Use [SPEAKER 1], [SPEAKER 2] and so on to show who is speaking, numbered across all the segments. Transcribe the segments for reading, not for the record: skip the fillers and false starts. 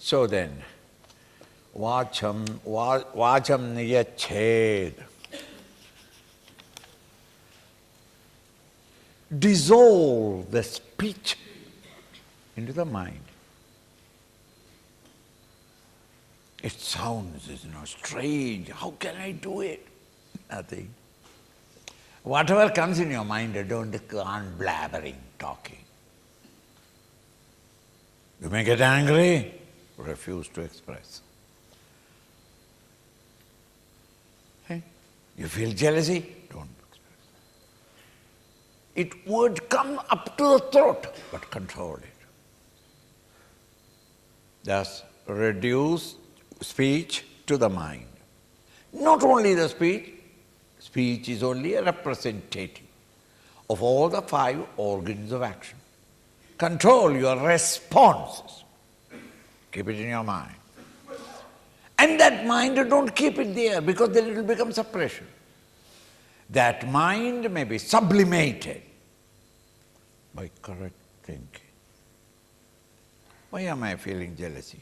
[SPEAKER 1] So then, vacham niyached. Dissolve the speech into the mind. It sounds, strange. How can I do it? Nothing. Whatever comes in your mind, don't go on blabbering, talking. You may get angry, refuse to express. Okay? You feel jealousy, don't express. It would come up to the throat, but control it. Thus, reduce speech to the mind. Not only the speech, speech is only a representative of all the 5 organs of action. Control your responses. Keep it in your mind. And that mind, don't keep it there, because then it will become suppression. That mind may be sublimated by correct thinking. Why am I feeling jealousy?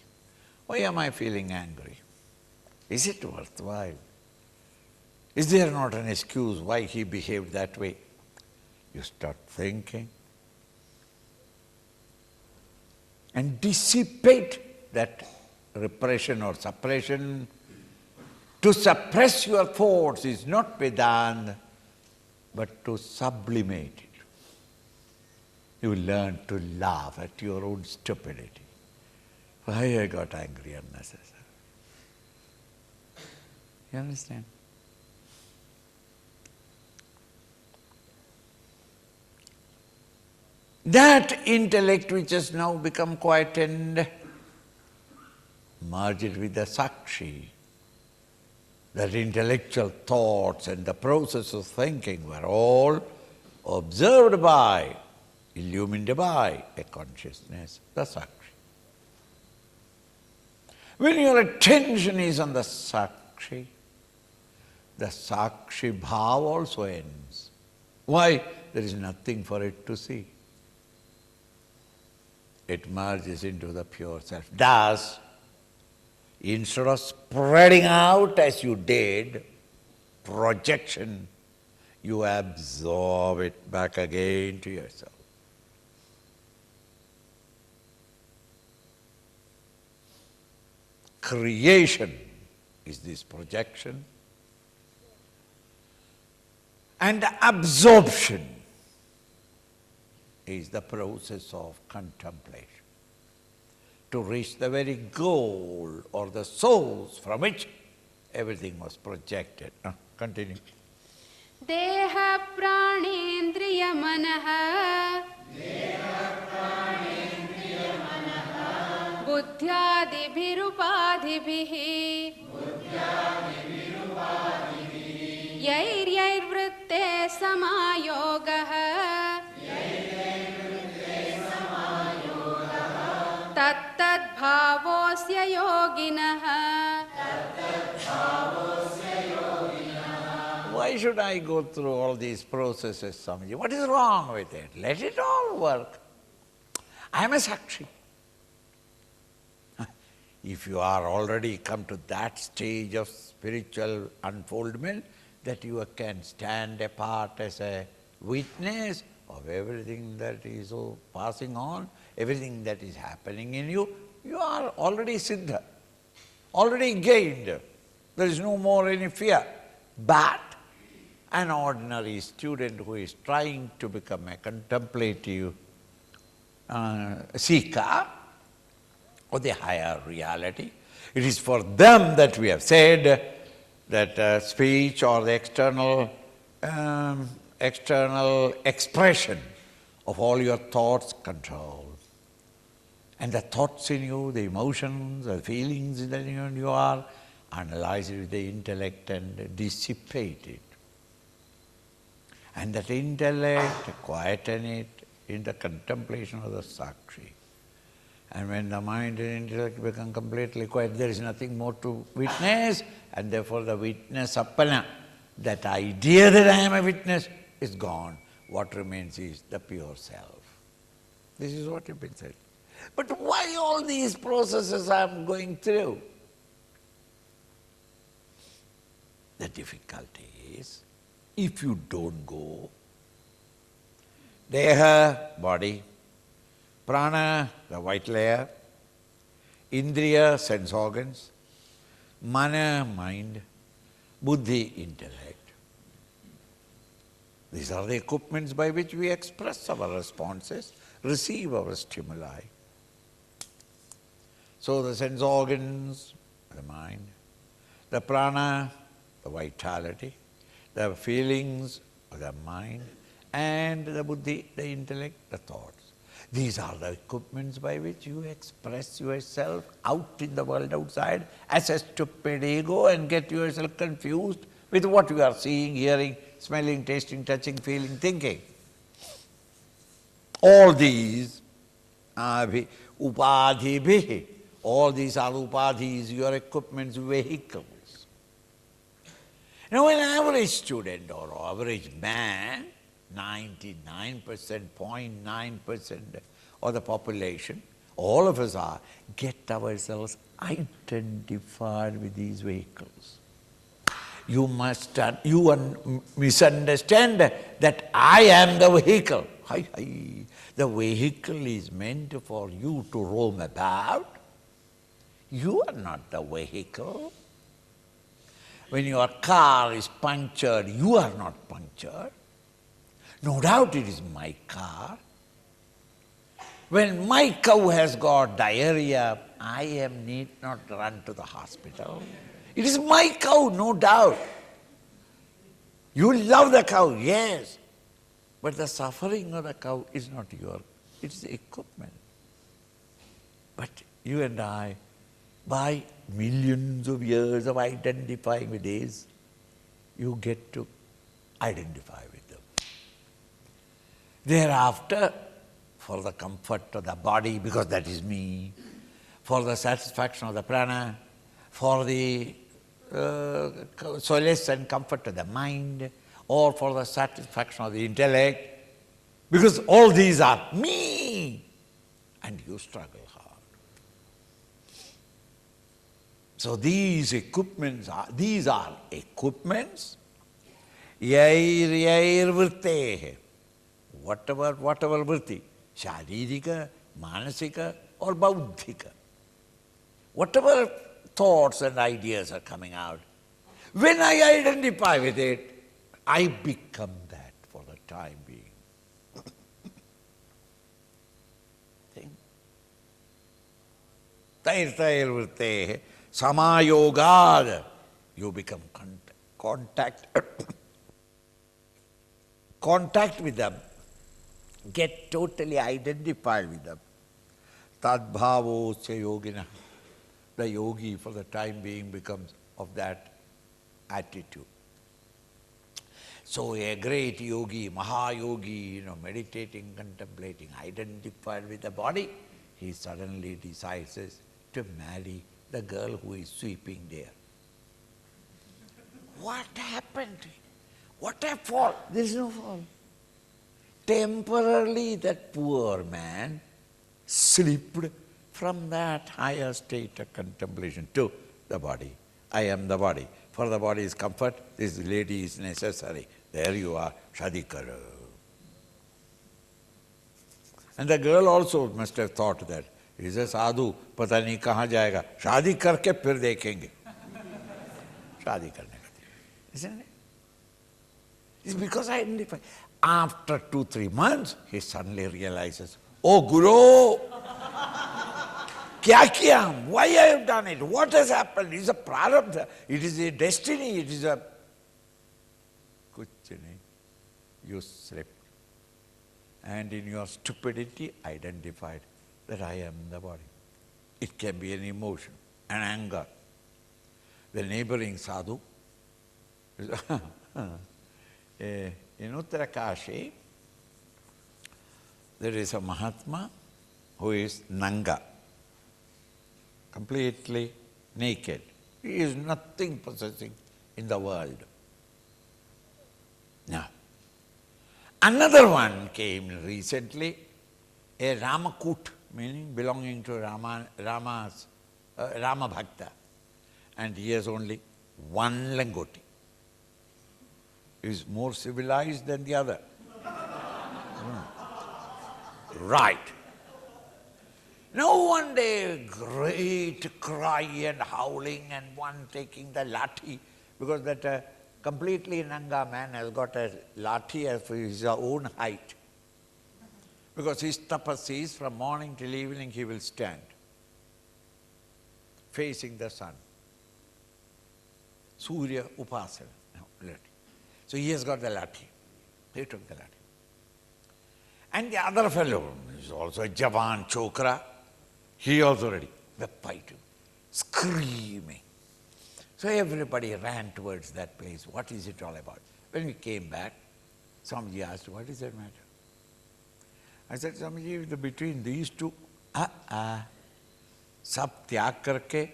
[SPEAKER 1] Why am I feeling angry? Is it worthwhile? Is there not an excuse why he behaved that way? You start thinking and dissipate that repression or suppression. To suppress your thoughts is not Vedanta, but to sublimate it. You will learn to laugh at your own stupidity. Why I got angry unnecessarily? You understand? That intellect which has now become quietened, merge it with the Sakshi. That intellectual thoughts and the process of thinking were all observed by, illumined by a consciousness, the Sakshi. When your attention is on the Sakshi bhav also ends. Why? There is nothing for it to see. It merges into the pure self. Thus, instead of spreading out as you did, projection, you absorb it back again to yourself. Creation is this projection, and absorption is the process of contemplation, to reach the very goal or the source from which everything was projected. Continue.
[SPEAKER 2] Deha pranendriya manaha buddhyadibhirupadhibhihi yair-yair-vritte samayogah tat-tat bhavosya yoginah.
[SPEAKER 1] Why should I go through all these processes, Swamiji? What is wrong with it? Let it all work. I am a Sakshi. If you are already come to that stage of spiritual unfoldment, that you can stand apart as a witness of everything that is passing on, everything that is happening in you, you are already Siddha, already gained. There is no more any fear. But an ordinary student who is trying to become a contemplative seeker of the higher reality, it is for them that we have said that speech or the external expression of all your thoughts control. And the thoughts in you, the emotions, the feelings that in you are, analyze it with the intellect and dissipate it. And that intellect, quieten it in the contemplation of the Sakshi. And when the mind and intellect become completely quiet, there is nothing more to witness, and therefore the witness appana, that idea that I am a witness, is gone. What remains is the pure self. This is what has been said. But why all these processes I am going through? The difficulty is, if you don't go, Deha, body, Prana, the white layer, Indriya, sense organs, Mana, mind, Buddhi, intellect. These are the equipments by which we express our responses, receive our stimuli. So the sense organs, the mind, the prana, the vitality, the feelings, the mind, and the buddhi, the intellect, the thoughts. These are the equipments by which you express yourself out in the world outside as a stupid ego and get yourself confused with what you are seeing, hearing, smelling, tasting, touching, feeling, thinking. All these are upadhibhi. All these are upadhis, your equipments, vehicles. Now an average student or average man, 99.9% of the population, all of us are, get ourselves identified with these vehicles. You misunderstand that I am the vehicle. The vehicle is meant for you to roam about. You are not the vehicle. When your car is punctured, you are not punctured. No doubt it is my car. When my cow has got diarrhea, I need not run to the hospital. It is my cow, no doubt. You love the cow, yes. But the suffering of the cow is not yours. It is the equipment. But you and I, by millions of years of identifying with these, you get to identify with them. Thereafter, for the comfort of the body, because that is me, for the satisfaction of the prana, for the solace and comfort of the mind, or for the satisfaction of the intellect, because all these are me, and you struggle hard. So these are equipments, yair vrittehe, whatever vritti, sharirika, manasika or bauddhika, whatever thoughts and ideas are coming out, when I identify with it, I become that for the time being. Tair vrittehe, samayogad, you become contact with them, get totally identified with them. Tadbhavosya yogina, the yogi for the time being becomes of that attitude. So a great yogi, Mahayogi, meditating, contemplating, identified with the body, he suddenly decides to marry the girl who is sweeping there. What happened? What a fall? There is no fall. Temporarily that poor man slipped from that higher state of contemplation to the body. I am the body. For the body's comfort, this lady is necessary. There you are, shadi karo. And the girl also must have thought that, he's a sadhu, pata nahi kahan jayega, shadi karke phir dekhenge. Shadi karne ka. Isn't it? It's because I identify. After 2-3 months, he suddenly realizes, oh Guru, kya kiya? Why I have done it? What has happened? It is a prarabdha. It is a destiny. It is a... Kuch nahi. You slipped. And in your stupidity, identified that I am the body. It can be an emotion, an anger. The neighboring sadhu, in Uttarakashi, there is a Mahatma who is Nanga, completely naked. He is nothing possessing in the world. Now, another one came recently, a Ramakut meaning belonging to Rama Bhakta. And he has only one langoti. He is more civilized than the other. Right. Now one day, great cry and howling, and one taking the lathi, because that completely Nanga man has got a lathi of his own height. Because his tapasya is from morning till evening he will stand, facing the sun. Surya Upasana. No, lathi. So he has got the lathi. He took the lathi. And the other fellow is also a Javan Chokra. He also ready. The fighting, screaming. So everybody ran towards that place. What is it all about? When we came back, Swamiji asked, what is that matter? I said, Swamiji, between these two, sab tyag karke,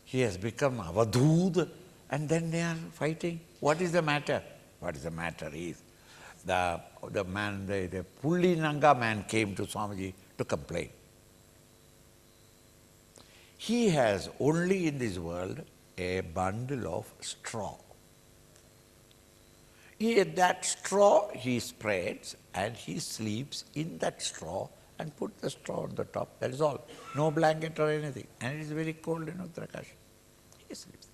[SPEAKER 1] he has become avadhood, and then they are fighting. What is the matter? What is the matter is, the Pulli Nanga man came to Swamiji to complain. He has only in this world a bundle of straw. That straw he spreads and he sleeps in that straw and put the straw on the top. That is all. No blanket or anything. And it is very cold in Uttarakhand. He sleeps.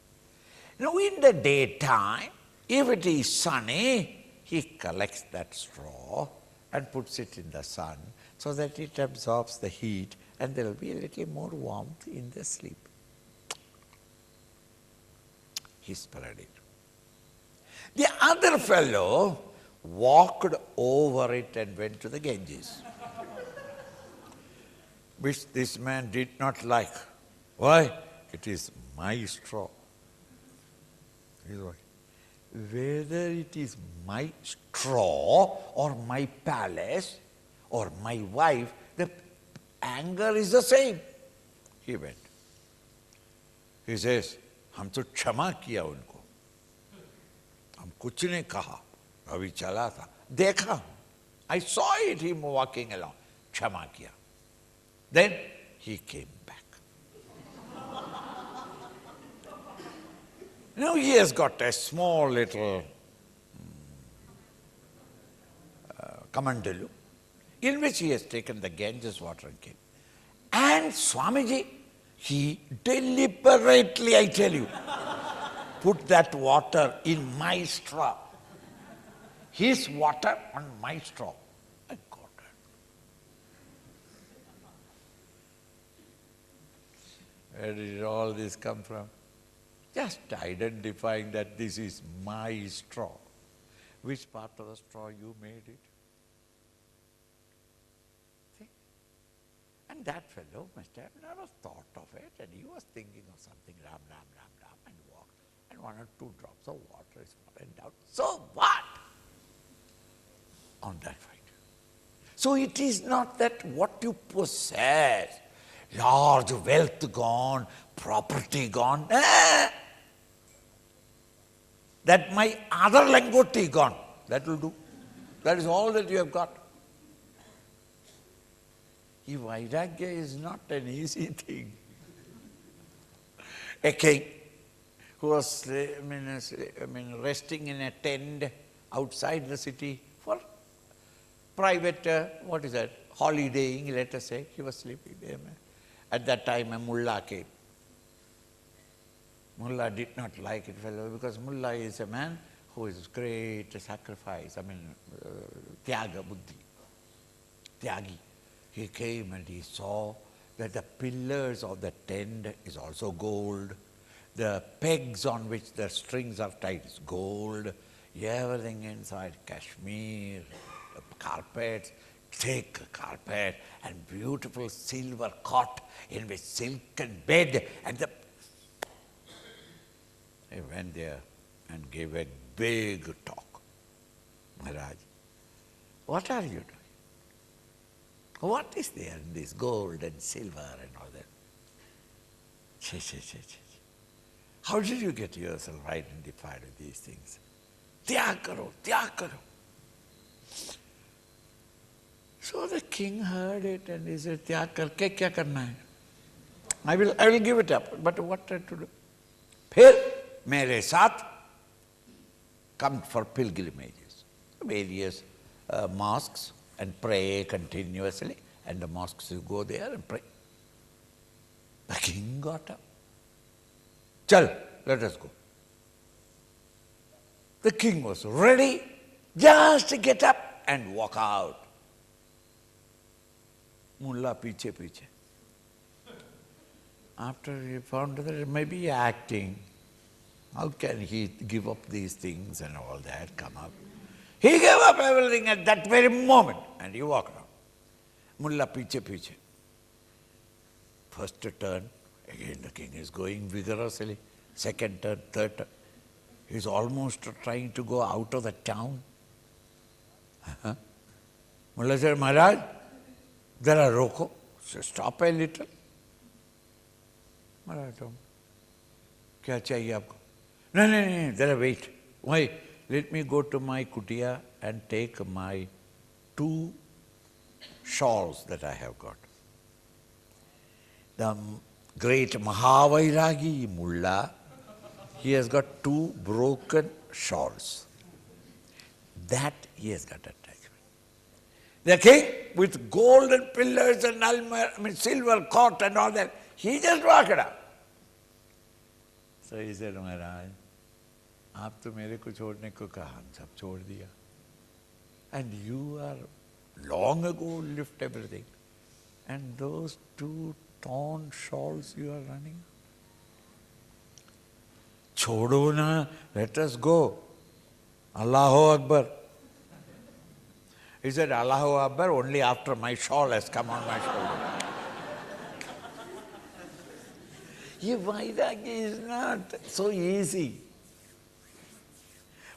[SPEAKER 1] Now in the daytime, if it is sunny, he collects that straw and puts it in the sun so that it absorbs the heat and there will be a little more warmth in the sleep. He spread it. The other fellow walked over it and went to the Ganges, which this man did not like. Why? It is my straw. Whether it is my straw or my palace or my wife, the anger is the same. He went. He says, हम तो क्षमा किया उनको, हम कुछ नहीं कहा, अभी चला था, देखा, I saw it, him walking along, क्षमा किया. Then he came back. Now he has got a small little kamandalu in which he has taken the Ganges water and came. And Swamiji, he deliberately, I tell you, put that water in my straw. His water on my straw. I got it. Where did all this come from? Just identifying that this is my straw. Which part of the straw you made it? See? And that fellow must have never thought of it, and he was thinking of something, Ram, Ram, Ram, Ram, and walked. And 1 or 2 drops of water is fallen down. So what? On that fight. So it is not that what you possess, large wealth gone, property gone, that my other langoti gone, that will do. That is all that you have got. Vairagya is not an easy thing. A king who was resting in a tent outside the city for private, holidaying, let us say, he was sleeping there. At that time a mullah came. Mullah did not like it, fellow, because mullah is a man who is great sacrifice, tyaga buddhi, tyagi. He came and he saw that the pillars of the tent is also gold, the pegs on which the strings are tied is gold, everything inside cashmere, carpets, thick carpet, and beautiful silver cot in which silken bed, and he went there and gave a big talk. Maharaj, what are you doing? What is there in this gold and silver and all that? How did you get yourself identified with these things? Tyag karo, tyag karo. So the king heard it and he said, "Tyag karke kya karna hai? I will give it up, but what to do? Phir mere saath come for pilgrimages, various mosques, and pray continuously, and the mosques you go there and pray." The king got up. "Chal, let us go." The king was ready just to get up and walk out. Mullah piche piche. After he found that it may be acting, how can he give up these things and all that, come up? He gave up everything at that very moment and he walked out. Mullah piche piche. First turn, again the king is going vigorously. Second turn, third turn. He's almost trying to go out of the town. Mullah said, "Maharaj, zara roko." So stop a little. Maharaj told him, "Kya chahiye aapko?" No, zara wait. Why? Let me go to my kutia and take my 2 shawls that I have got. The great Mahavairagi Mullah, he has got 2 broken shawls. That he has got attachment. The king with golden pillars and silver court and all that, he just walked up. So he said, "Maharaj, आप तो मेरे को छोड़ने को कहा, हम सब छोड़ दिया. And you are long ago left everything. And those 2 torn shawls you are running. Chodo na, let us go. Allahu Akbar." He said, "Allahu Akbar only after my shawl has come on my shoulder." Ye Vairagya is not so easy.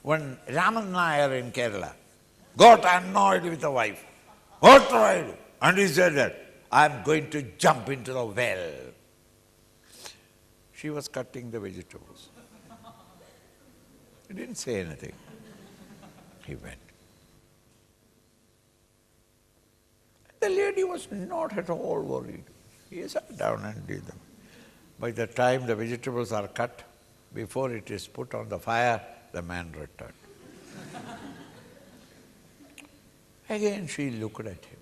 [SPEAKER 1] When Raman Nair in Kerala got annoyed with the wife, what do I do? And he said that, "I am going to jump into the well." She was cutting the vegetables. He didn't say anything. He went. The lady was not at all worried. He sat down and did them. By the time the vegetables are cut, before it is put on the fire, the man returned. Again she looked at him.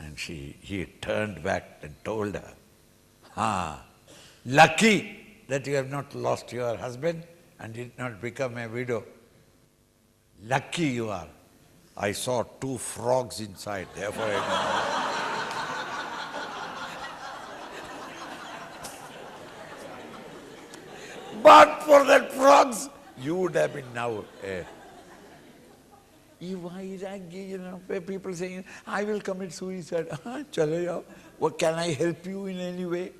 [SPEAKER 1] And he turned back and told her, "Lucky that you have not lost your husband and did not become a widow. Lucky you are. I saw 2 frogs inside, therefore I know." But for that frogs, you would have been now a... Where people saying, "I will commit suicide." Chale jao. What, can I help you in any way?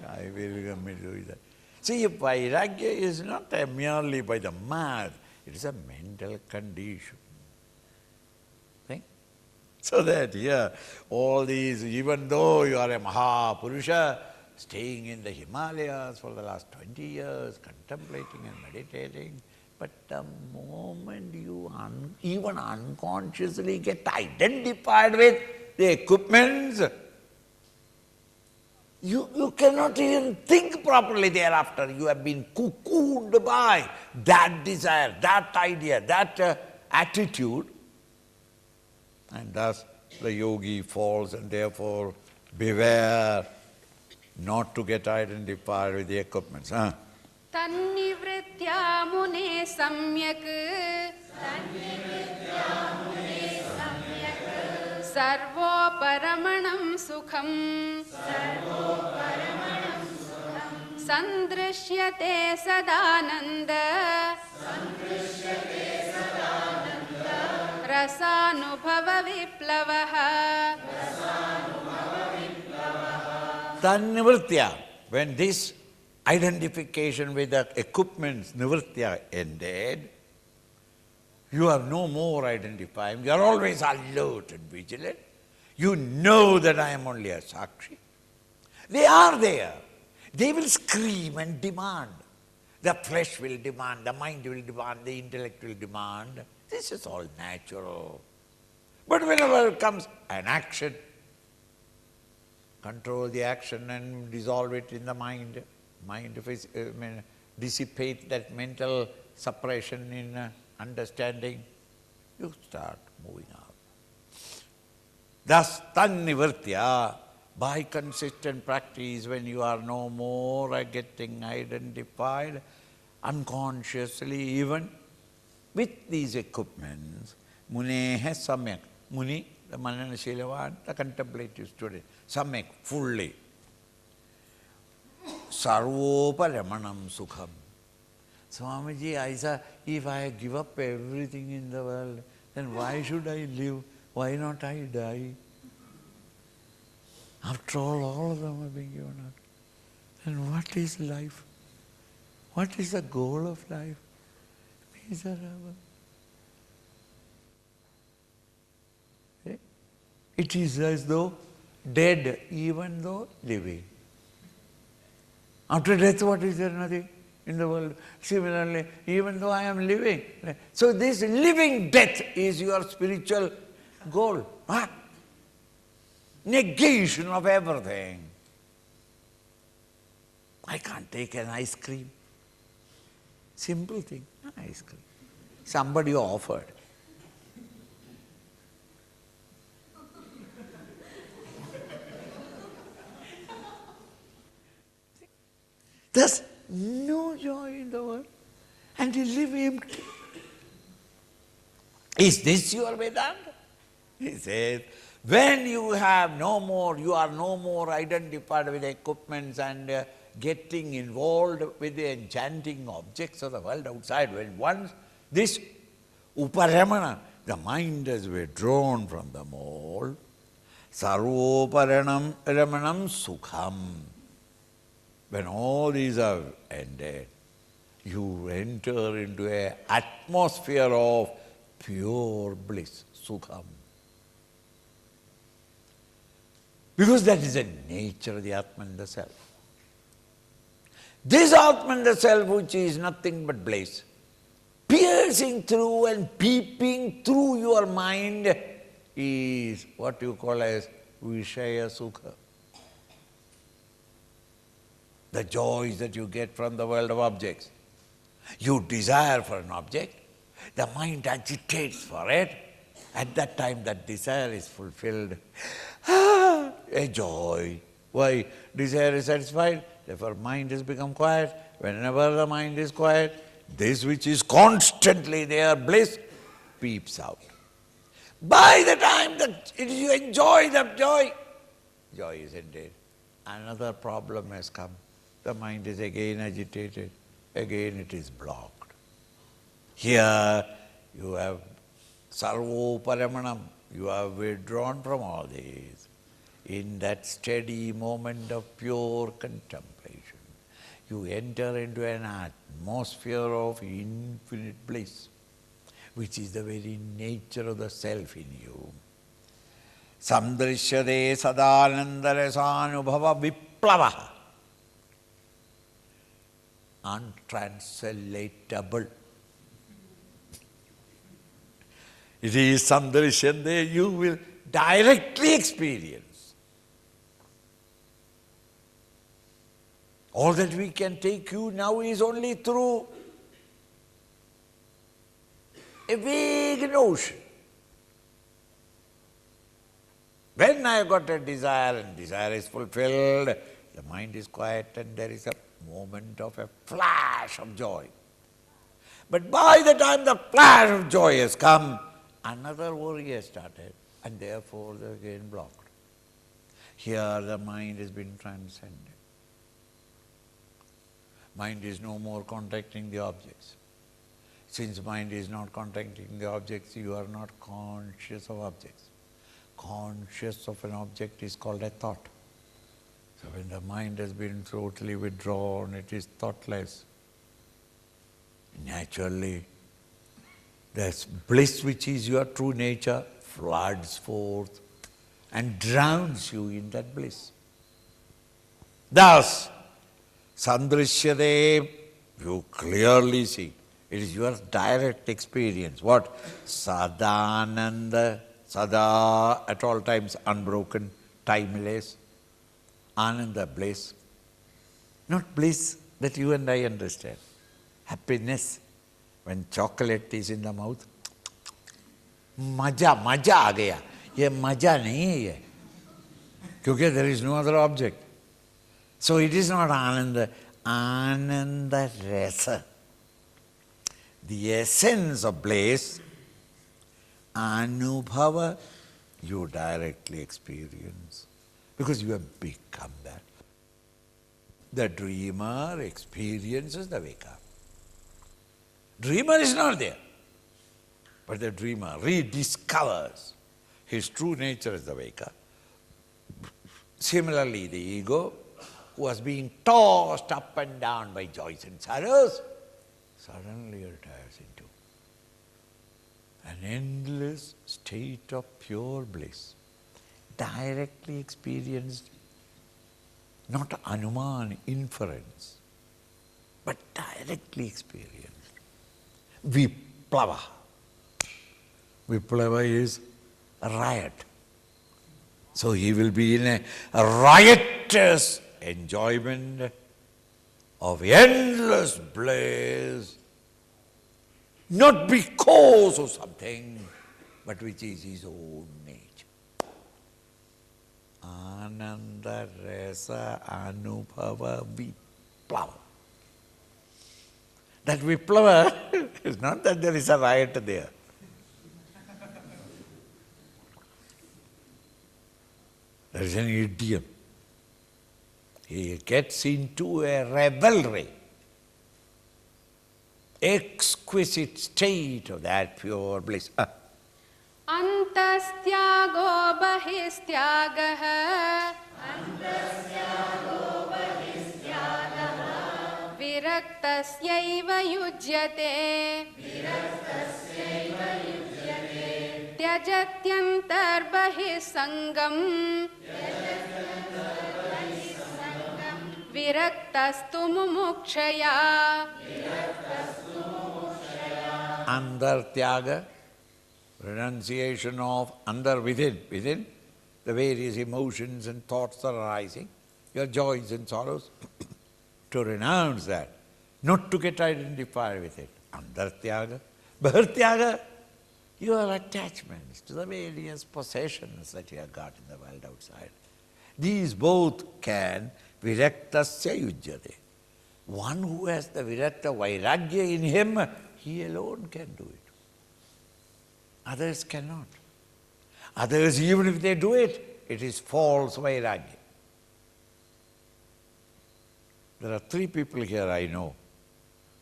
[SPEAKER 1] I will commit suicide. See, Vairagya is not merely by the math, it is a mental condition. Think? So that here, all these, even though you are a Mahapurusha, staying in the Himalayas for the last 20 years, contemplating and meditating, but the moment you even unconsciously get identified with the equipments, you cannot even think properly thereafter. You have been cocooned by that desire, that idea, that attitude, and thus the yogi falls, and therefore beware not to get identified with the equipments.
[SPEAKER 2] Tannivritya mune samyak sarvo paramanam sukham sandrishyate sadananda rasanubhava viplavaha.
[SPEAKER 1] Tannivritya, when this identification with the equipments, nivritya, ended, you are no more identifying, you are always alert and vigilant. You know that I am only a sakshi. They are there. They will scream and demand. The flesh will demand, the mind will demand, the intellect will demand. This is all natural. But whenever comes an action, control the action and dissolve it in the mind. Dissipate that mental suppression in understanding. You start moving out. Thus, tannivartya, by consistent practice, when you are no more getting identified unconsciously even with these equipments, muneha samyak. Muni, the mananashilavaൻ, the contemplative student, samyak, fully. Sarvoparamanam sukham. Swamiji, I said, if I give up everything in the world, then why should I live? Why not I die? After all of them have been given up. Then what is life? What is the goal of life? Miserable. It is as though dead, even though living. After death, what is there? Nothing in the world. Similarly, even though I am living. So this living death is your spiritual goal. Huh? Negation of everything. I can't take an ice cream. Simple thing, ice cream. Somebody offered. There's no joy in the world, and you live empty. Is this your Vedanta? He says, when you have no more, you are no more identified with equipments and getting involved with the enchanting objects of the world outside, when once this uparamana, the mind is withdrawn from the mold, sarvoparanam sukham. When all these are ended, you enter into an atmosphere of pure bliss, sukham. Because that is the nature of the Atman, the self. This Atman, the self, which is nothing but bliss, piercing through and peeping through your mind, is what you call as Vishaya Sukha. The joys that you get from the world of objects. You desire for an object, the mind agitates for it. At that time that desire is fulfilled. A joy. Why? Desire is satisfied, therefore mind has become quiet. Whenever the mind is quiet, this which is constantly there, bliss, peeps out. By the time that you enjoy that joy, joy is ended. Another problem has come. The mind is again agitated, again it is blocked. Here you have sarvoparamanam, you are withdrawn from all these. In that steady moment of pure contemplation, you enter into an atmosphere of infinite bliss, which is the very nature of the self in you. Samdrishyade sadanandarasanubhava viplavaha. Untranslatable. It is samdrishyade, you will directly experience. All that we can take you now is only through a vague notion. When I have got a desire and desire is fulfilled, the mind is quiet and there is a moment of a flash of joy. But by the time the flash of joy has come, another worry has started and therefore they are again blocked. Here the mind has been transcended. Mind is no more contacting the objects. Since mind is not contacting the objects, you are not conscious of objects. Conscious of an object is called a thought. So when the mind has been totally withdrawn, it is thoughtless. Naturally, this bliss which is your true nature floods forth and drowns you in that bliss. Thus, Sandrishyade, you clearly see, it is your direct experience. What? Sadananda sada, at all times unbroken, timeless, ananda, bliss. Not bliss that you and I understand. Happiness. When chocolate is in the mouth, maja आ गया. ये मजा नहीं है ये. क्योंकि there is no other object. So it is not ananda, ananda rasa. The essence of bliss, anubhava, you directly experience. Because you have become that. The dreamer experiences the wake-up. Dreamer is not there. But the dreamer rediscovers his true nature as the wake-up. Similarly, the ego, who was being tossed up and down by joys and sorrows, suddenly retires into an endless state of pure bliss, directly experienced, not anuman, inference, but directly experienced. Viplava. Viplava is a riot. So he will be in a riotous enjoyment of endless bliss, not because of something, but which is his own nature. Ananda rasa anubhava viplava. That viplava is not that there is a riot there. There is an idiom. He gets into a revelry, exquisite state of that pure bliss.
[SPEAKER 2] Antastyago bahistyagah viraktasyaiva yujyate त्यजत्यन्तर्बहिस्सङ्गम् विरक्तस्तु मुमुक्षया.
[SPEAKER 1] Andar tyaga, renunciation of andar, within the various emotions and thoughts that are arising, your joys and sorrows, to renounce that, not to get identified with it. Andar tyaga. Bahar tyaga, your attachments to the various possessions that you have got in the world outside. These both can viraktasya yujyate. One who has the virakta vairagya in him, he alone can do it. Others cannot. Others, even if they do it, it is false vairagya. There are 3 people here I know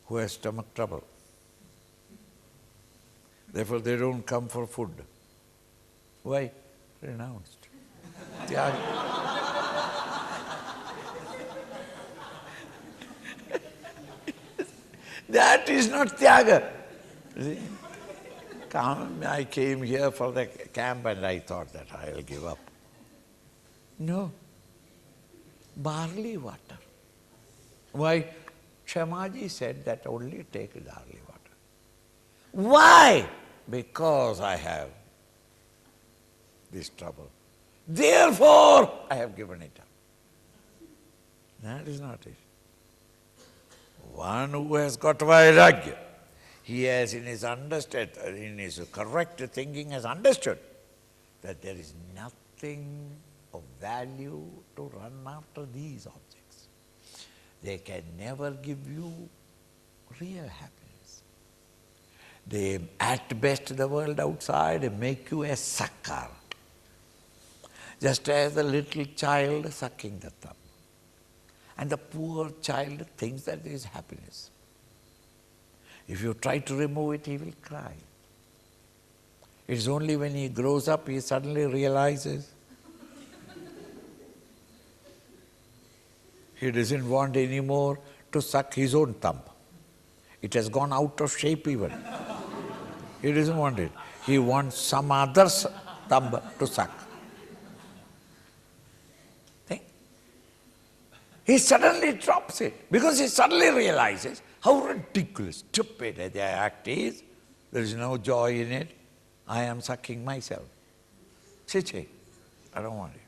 [SPEAKER 1] who have stomach trouble. Therefore, they don't come for food. Why? Renounced. Tyaga. That is not tyaga. I came here for the camp and I thought that I'll give up. No. Barley water. Why? Shamaji said that only take barley water. Why? Because I have this trouble. Therefore, I have given it up. That is not it. One who has got vairagya, he has in his correct thinking has understood that there is nothing of value to run after these objects. They can never give you real happiness. They, at best, the world outside make you a sucker. Just as the little child sucking the thumb. And the poor child thinks that there is happiness. If you try to remove it, he will cry. It's only when he grows up, he suddenly realizes he doesn't want anymore to suck his own thumb. It has gone out of shape even. He doesn't want it. He wants some other's thumb to suck. See? He suddenly drops it because he suddenly realizes how ridiculous, stupid the act is. There is no joy in it. I am sucking myself. Chichi, I don't want it.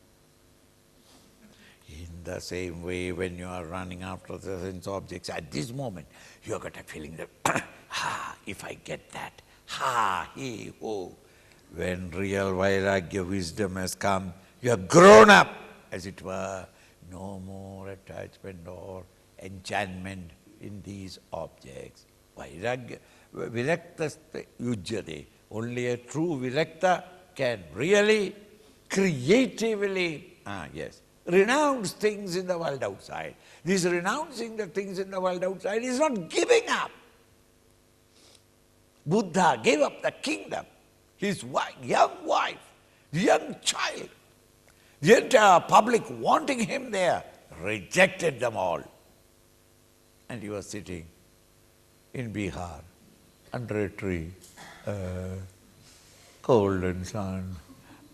[SPEAKER 1] In the same way, when you are running after the sense objects, at this moment, you have got a feeling that, if I get that, he, ho. When real vairagya wisdom has come, you have grown up, as it were, no more attachment or enchantment in these objects. Vairagya, virakta yujyate. Only a true virakta can really, creatively, renounce things in the world outside. This renouncing the things in the world outside is not giving up. Buddha gave up the kingdom, his young wife, young child. The entire public wanting him there rejected them all. And he was sitting in Bihar under a tree, cold and sun,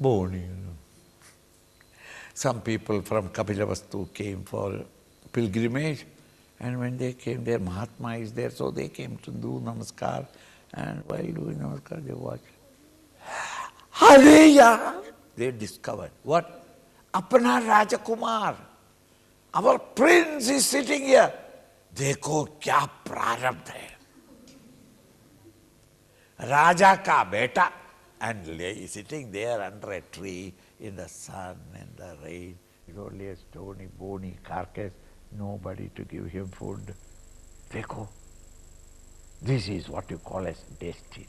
[SPEAKER 1] bony. Some people from Kapilavastu came for pilgrimage, and when they came there, Mahatma is there, so they came to do namaskar, and while doing namaskar, they watched. Hariya! They discovered, what? Apana Rajakumar, our prince is sitting here. Dekho kya prarabdha hai. Raja ka beta, and sitting there under a tree in the sun and the rain, with only a stony, bony carcass, nobody to give him food. Dekho, this is what you call as destiny.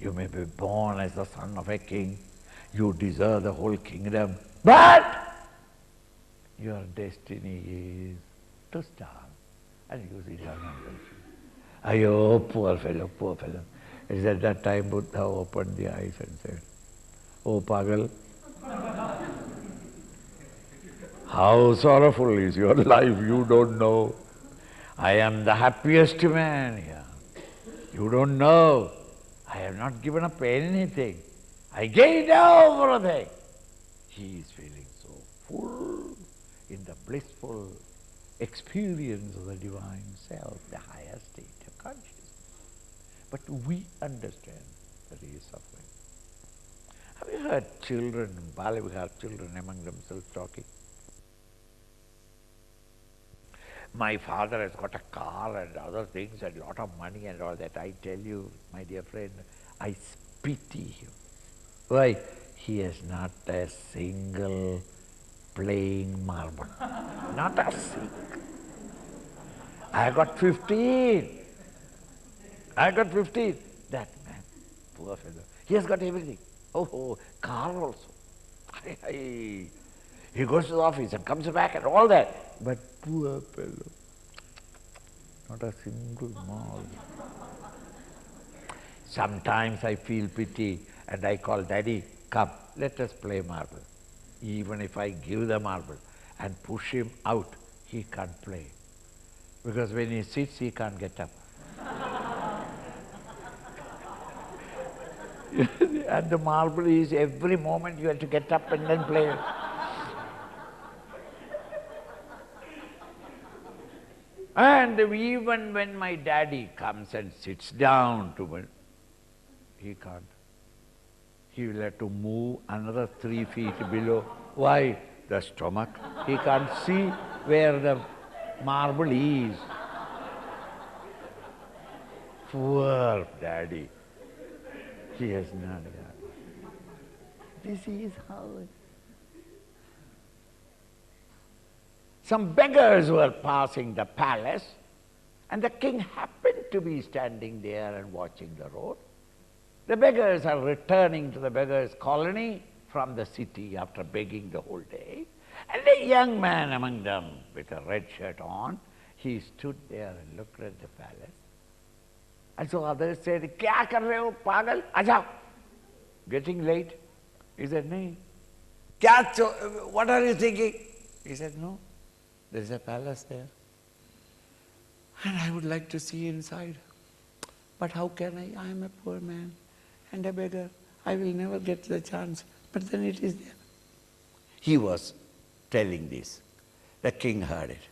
[SPEAKER 1] You may be born as the son of a king, you deserve the whole kingdom, but your destiny is to starve and use eternal virtue. Ayo, poor fellow, poor fellow. It is at that time Buddha opened the eyes and said, "Oh, Pagal, how sorrowful is your life, you don't know. I am the happiest man here. You don't know. I have not given up anything. I gained everything." He is feeling so full in the blissful experience of the divine self, the higher state of consciousness. But we understand that he is suffering. Have you heard children, Balivihar children among themselves talking? My father has got a car and other things and a lot of money and all that. I tell you, my dear friend, I pity him. Why? He has not a single playing marble. Not a single. I got 15. I got 15. That man, poor fellow, he has got everything. Oh, car also. He goes to the office and comes back and all that. But poor fellow, not a single marble. Sometimes I feel pity and I call Daddy, come, let us play marble. Even if I give the marble and push him out, he can't play. Because when he sits, he can't get up. And the marble is every moment you have to get up and then play. And even when my daddy comes and sits down to me, he can't. He will have to move another 3 feet below. Why? The stomach. He can't see where the marble is. Poor daddy. He has not got. This is how it. Some beggars were passing the palace, and the king happened to be standing there and watching the road. The beggars are returning to the beggars' colony from the city after begging the whole day, and a young man among them with a red shirt on, he stood there and looked at the palace. And so others said, "Kya kar rahe ho, pagal? Aja, getting late." He said, "No." What are you thinking? He said, "No, there is a palace there, and I would like to see inside. But how can I? I am a poor man and a beggar. I will never get the chance, but then it is there." He was telling this. The king heard it.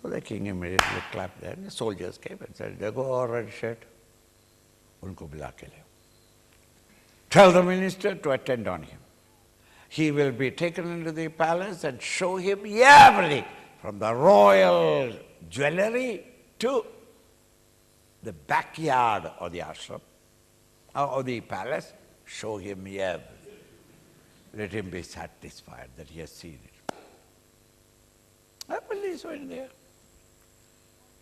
[SPEAKER 1] So the king immediately clapped there, and the soldiers came and said, "They go red shirt, unko bula ke le." Tell the minister to attend on him. He will be taken into the palace and show him everything, from the royal jewelry to the backyard of the ashram, or the palace. Show him everything. Let him be satisfied that he has seen it. The police went there.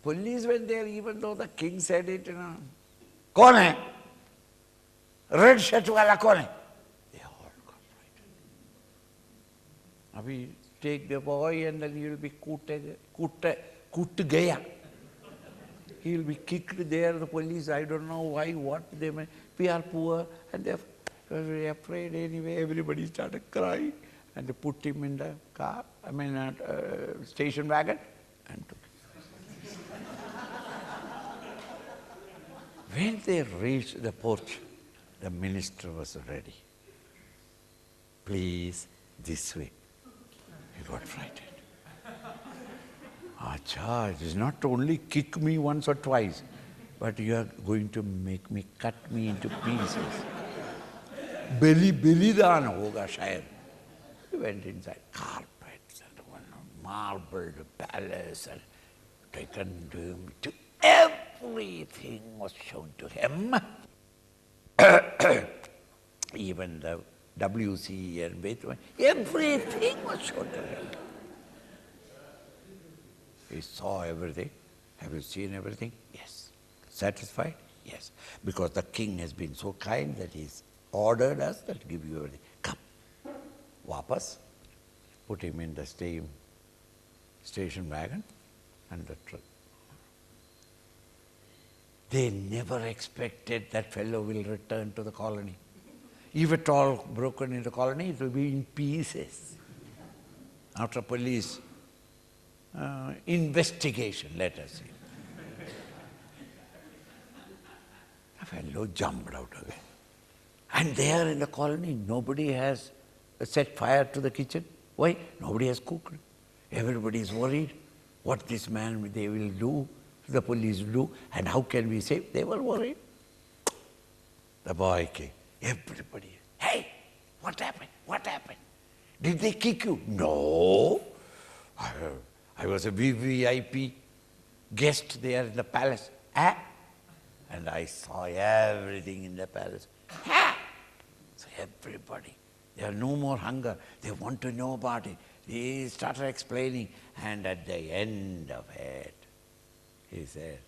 [SPEAKER 1] Police went there even though the king said it, Kaun hai? Red shirt wala kaun hai? They all got frightened. Abhi take the boy and then he will be kut gaya. He will be kicked there, the police, I don't know why, what they may. We are poor and they are very afraid anyway. Everybody started crying and they put him in the car, station wagon and took him. When they reached the porch, the minister was ready. Please, this way. He got frightened. Acha, it is not only kick me once or twice, but you are going to make me cut me into pieces. Belidan hoga shayad. He went inside, carpets and one marbled palace and taken to him to everything was shown to him. Even the WC and Beethoven, everything was shown to him. He saw everything. Have you seen everything? Yes. Satisfied? Yes. Because the king has been so kind that he's ordered us that give you everything. Come. Vapas. Put him in the same station wagon and the truck. They never expected that fellow will return to the colony. If at all broken into the colony, it will be in pieces. After police investigation, let us say. The fellow jumped out again. And there in the colony, nobody has set fire to the kitchen. Why? Nobody has cooked. Everybody is worried what this man, they will do, the police do, and how can we save? They were worried. The boy came. Everybody, hey, what happened? What happened? Did they kick you? No. I was a VVIP guest there in the palace. And I saw everything in the palace. So everybody, there are no more hunger. They want to know about it. He started explaining, and at the end of it, he said,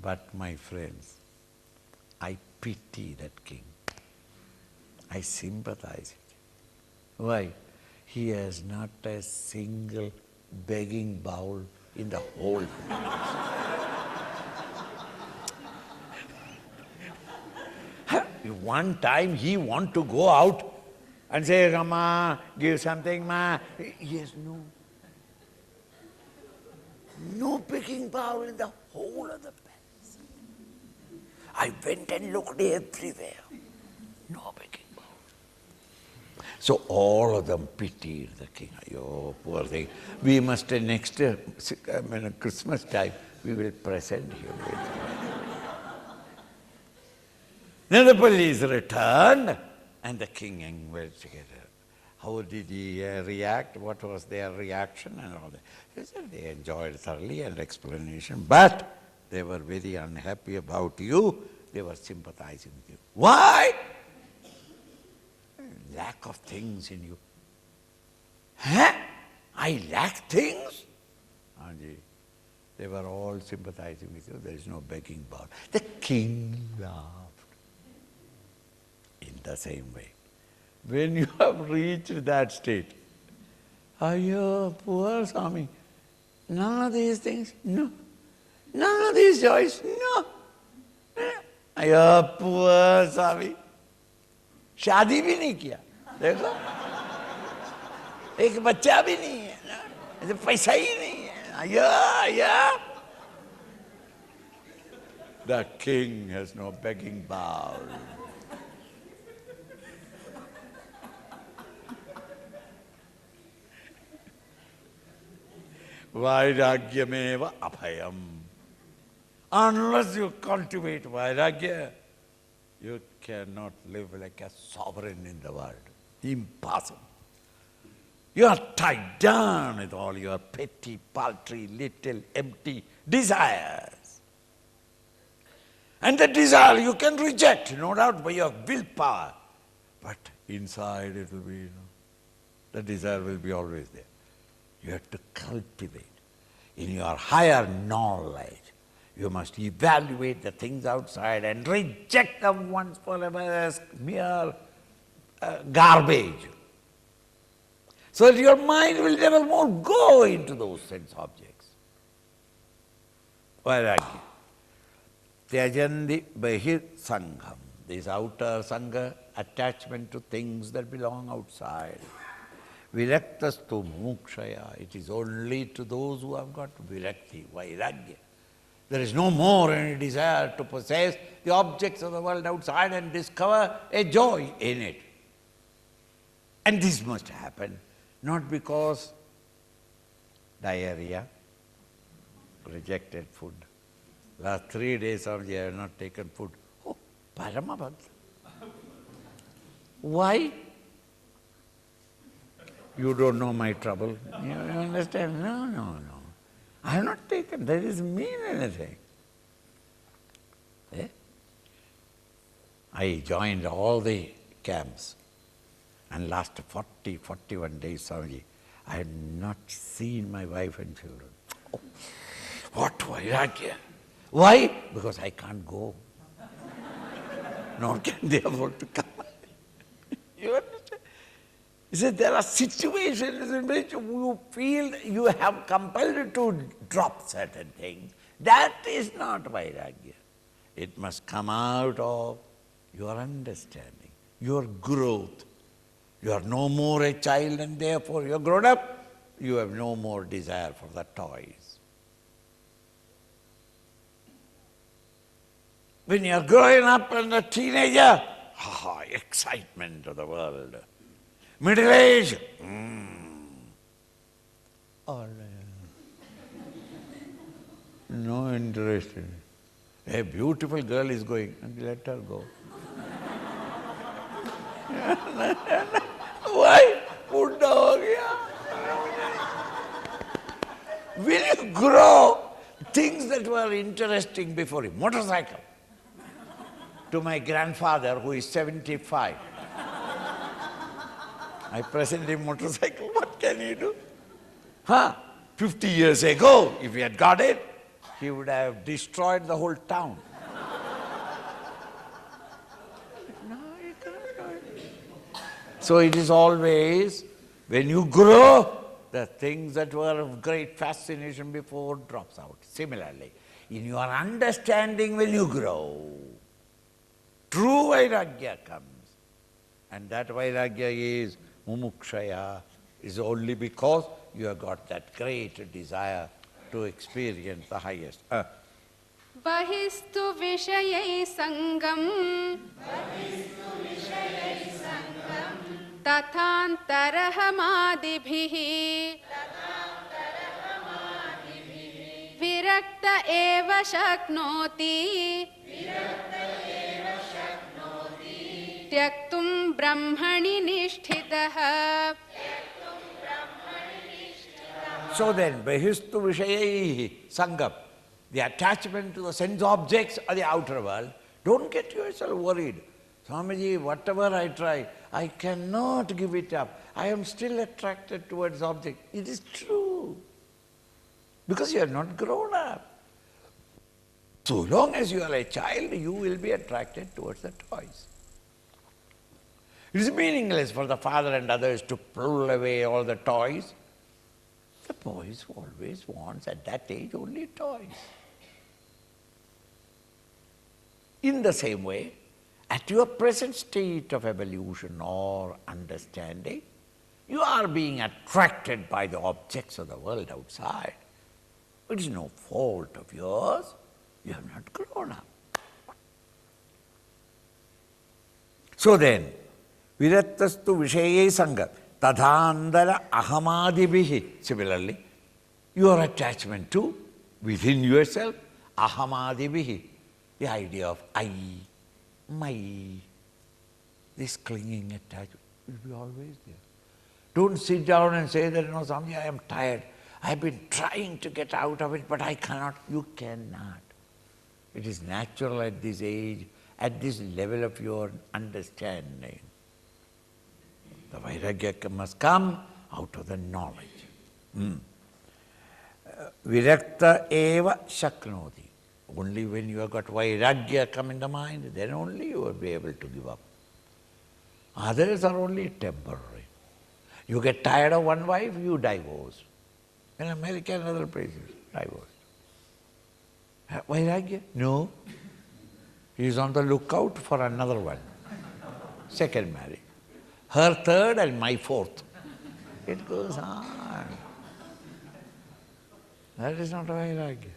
[SPEAKER 1] but my friends, I pity that king. I sympathize with him. Why? He has not a single begging bowl in the whole One time he want to go out and say, Rama, give something, ma. He has no begging bowl in the whole of the palace. I went and looked everywhere. No begging bowl. So all of them pitied the king. Oh, poor thing. We must next Christmas time, we will present him with. Then the police returned and the king investigated. How did he react? What was their reaction and all that? He said they enjoyed thoroughly and explanation, but they were very unhappy about you. They were sympathizing with you. Why? Lack of things in you. I lack things? Anji, they were all sympathizing with you. There is no begging bowl. The king laughed. In the same way, when you have reached that state, ayo, poor Swami, none of these things, no. None of these joys, no. Ayo, poor Swami, शादी भी नहीं किया, देखो, एक बच्चा भी नहीं है, पैसा ही नहीं है, ayo. The king has no begging bowl. Vairagyameva abhayam. Unless you cultivate vairagya, you cannot live like a sovereign in the world. Impossible. You are tied down with all your petty, paltry, little, empty desires. And the desire you can reject, no doubt, by your willpower. But inside it will be, the desire will be always there. You have to cultivate. In your higher knowledge, you must evaluate the things outside and reject them once forever as mere garbage. So that your mind will never more go into those sense objects. Vairagya. Tyajandi bahir sangham. This outer sangha, attachment to things that belong outside. Viraktastu mukshaya. It is only to those who have got virakti, vairagya. There is no more any desire to possess the objects of the world outside and discover a joy in it. And this must happen not because diarrhea, rejected food. Last 3 days I have not taken food. Oh, Paramabhakta. Why? You don't know my trouble. You understand? No. I have not taken. That doesn't mean anything. I joined all the camps. And last 40, 41 days, Swamiji, I had not seen my wife and children. Oh, what vairagya! Why? Because I can't go. Nor can they afford to come. You understand? He said there are situations in which you feel you have compelled to drop certain things. That is not vairagya. It must come out of your understanding, your growth. You are no more a child and therefore you are grown up. You have no more desire for the toys. When you are growing up and a teenager, excitement of the world. Middle age, no interest in it. A beautiful girl is going, and let her go. Why? Buddha ho gaya. Will you grow things that were interesting before you? Motorcycle. To my grandfather who is 75. I present him motorcycle, what can he do? 50 years ago, if he had got it, he would have destroyed the whole town. No, you can't do it. So it is always, when you grow, the things that were of great fascination before drops out. Similarly, in your understanding when you grow, true vairagya comes. And that vairagya is mumukshaya, is only because you have got that great desire to experience the highest.
[SPEAKER 2] Bahistu vishayai sangam tathantarahmadibhihi virakta eva shaknoti tyaktum brahmani nishtitaha.
[SPEAKER 1] So then, bahistu vishayai sangam, the attachment to the sense objects of the outer world, don't get yourself worried. Swamiji, whatever I try, I cannot give it up. I am still attracted towards objects. It is true. Because you are not grown up. So long as you are a child, you will be attracted towards the toys. It is meaningless for the father and others to pull away all the toys. The boys always wants at that age only toys. In the same way, at your present state of evolution or understanding, you are being attracted by the objects of the world outside. It is no fault of yours. You have not grown up. So then, virattastu vishaye sangha tadhandara ahamadibhihi. Similarly, your attachment to within yourself, ahamadibhihi, the idea of I, this clinging attachment will be always there. Don't sit down and say that, Swami, I am tired. I've been trying to get out of it, but I cannot. You cannot. It is natural at this age, at this level of your understanding. The vairagya must come out of the knowledge. Virakta eva shaknoti. Only when you have got vairagya come in the mind, then only you will be able to give up. Others are only temporary. You get tired of one wife, you divorce. In America and other places, divorce. Vairagya? No. He is on the lookout for another one. Second marriage. Her third and my fourth. It goes on. That is not vairagya.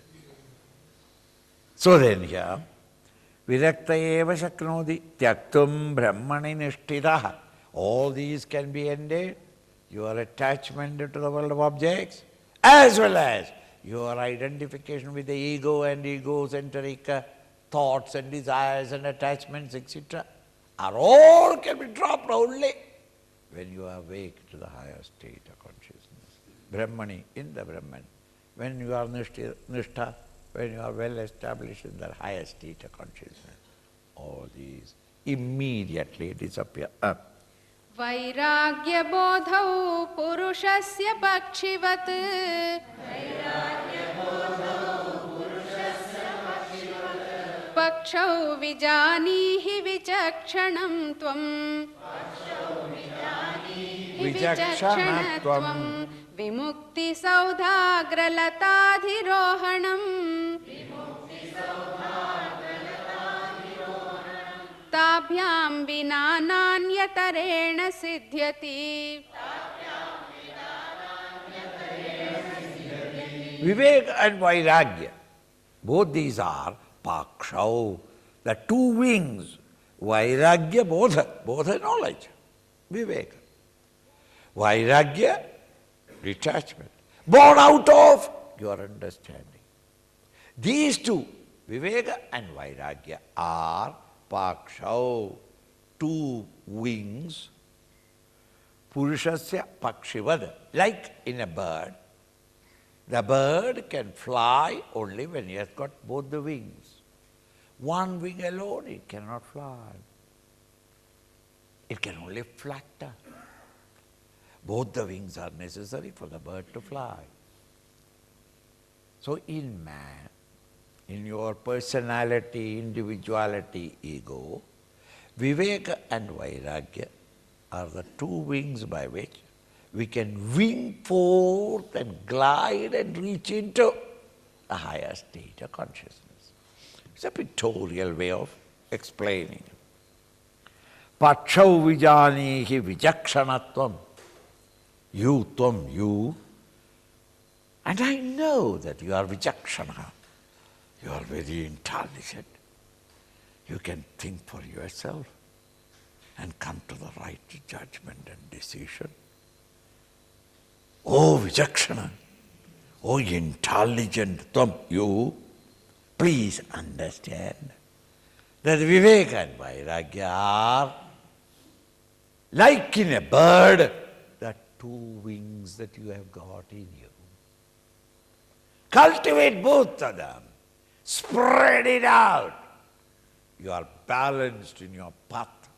[SPEAKER 1] So then here, virakta eva shaknoti tyaktum brahmani nishtitaha. All these can be ended. Your attachment to the world of objects, as well as your identification with the ego and egocentric thoughts and desires and attachments, etc., are all can be dropped only when you awake to the higher state of consciousness. Brahmani, in the Brahman. When you are nishtha, when you are well established in the higher state of consciousness, all these immediately disappear.
[SPEAKER 2] वैराग्य बोधौ पुरुषस्य पक्षिवत् पक्षौ विजानीहि विचक्षणं त्वं विचक्षणत्वं विमुक्तिसौधाग्रलताधिरोहणम् ताभ्यां विना नान्यतरेण सिद्ध्यति.
[SPEAKER 1] Vivek and Vairagya, both these are pakshau, the two wings. Vairagya, both are knowledge. Vivek. Vairagya, detachment, born out of your understanding. These two, Viveka and Vairagya, are pakshau, two wings, purushasya pakshivad, like in a bird. The bird can fly only when he has got both the wings. One wing alone, it cannot fly. It can only flutter. Both the wings are necessary for the bird to fly. So in man, in your personality, individuality, ego, Viveka and Vairagya are the two wings by which we can wing forth and glide and reach into a higher state of consciousness. It's a pictorial way of explaining. Pakshau vijanihi vijakshanatvam. You, tvam, you. And I know that you are vijakshana. You are very intelligent. You can think for yourself and come to the right judgment and decision. Oh Vijakshana, oh intelligent Tvam, you, please understand that Viveka and Vairagya are like in a bird, the two wings that you have got in you. Cultivate both of them. Spread it out. You are balanced in your path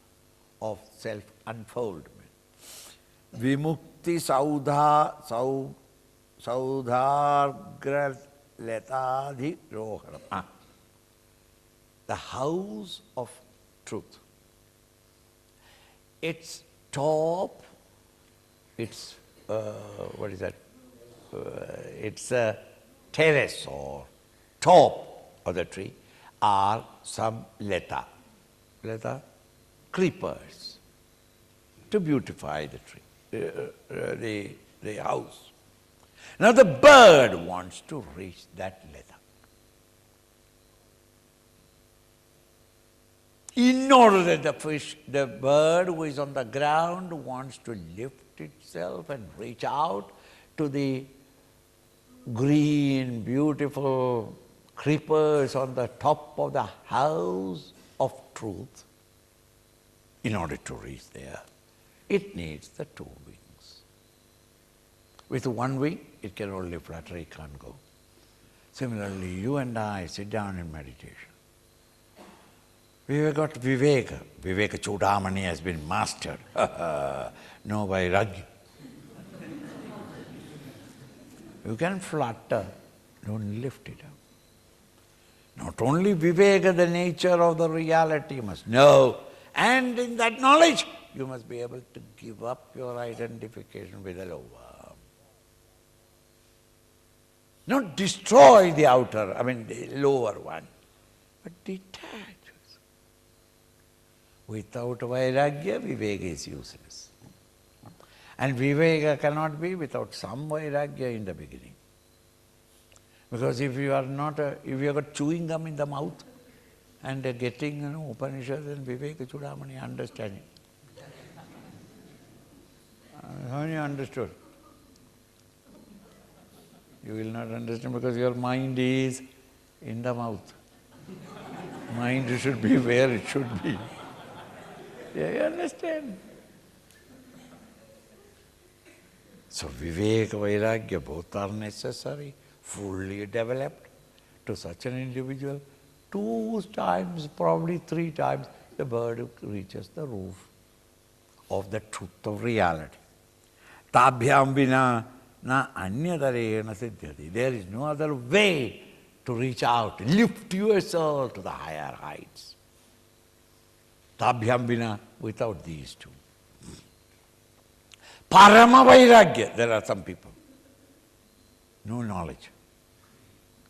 [SPEAKER 1] of self-unfoldment. Vimukti saudhargra letadhi rohanam. The house of truth. Its top, its, what is that? It's a terrace or top of the tree are some leta. Leta, creepers, to beautify the tree, the house. Now the bird wants to reach that leta. In order that the bird who is on the ground wants to lift itself and reach out to the green, beautiful creepers on the top of the house of truth, in order to reach there, it needs the two wings. With one wing, it can only flutter, it can't go. Similarly, you and I sit down in meditation. We have got Vivek. Vivek Chudamani has been mastered. No vairagya. You can flutter, don't lift it up. Not only Viveka, the nature of the reality, you must know, and in that knowledge, you must be able to give up your identification with the lower. Not destroy the outer, the lower one, but detach. Without vairagya, viveka is useless. And viveka cannot be without some vairagya in the beginning. Because if you have got chewing gum in the mouth and getting Upanishads and Vivek Chudamani understanding. How many understood? You will not understand because your mind is in the mouth. Mind should be where it should be. Yeah, you understand? So Viveka, Vairagya, both are necessary, fully developed to such an individual. 2 times, probably 3 times, the bird reaches the roof of the truth of reality. Tabhyam vina na anyadarena siddhyati. There is no other way to reach out, lift yourself to the higher heights. Tabhyam vina, without these two. Parama vairagya, there are some people. No knowledge,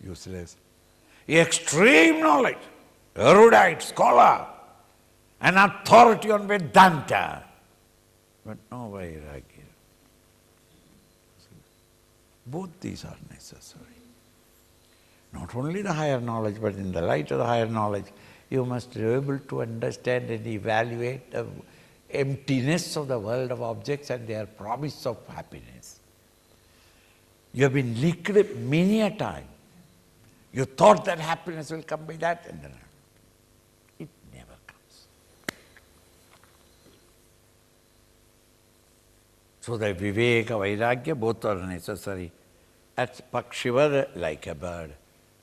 [SPEAKER 1] useless. Extreme knowledge, erudite, scholar, an authority on Vedanta, but no vairagya. Both these are necessary. Not only the higher knowledge, but in the light of the higher knowledge, you must be able to understand and evaluate the emptiness of the world of objects and their promise of happiness. You have been licked many a time. You thought that happiness will come by that, and then it never comes. So the Viveka, Vairagya, both are necessary. As Pakshivad, like a bird,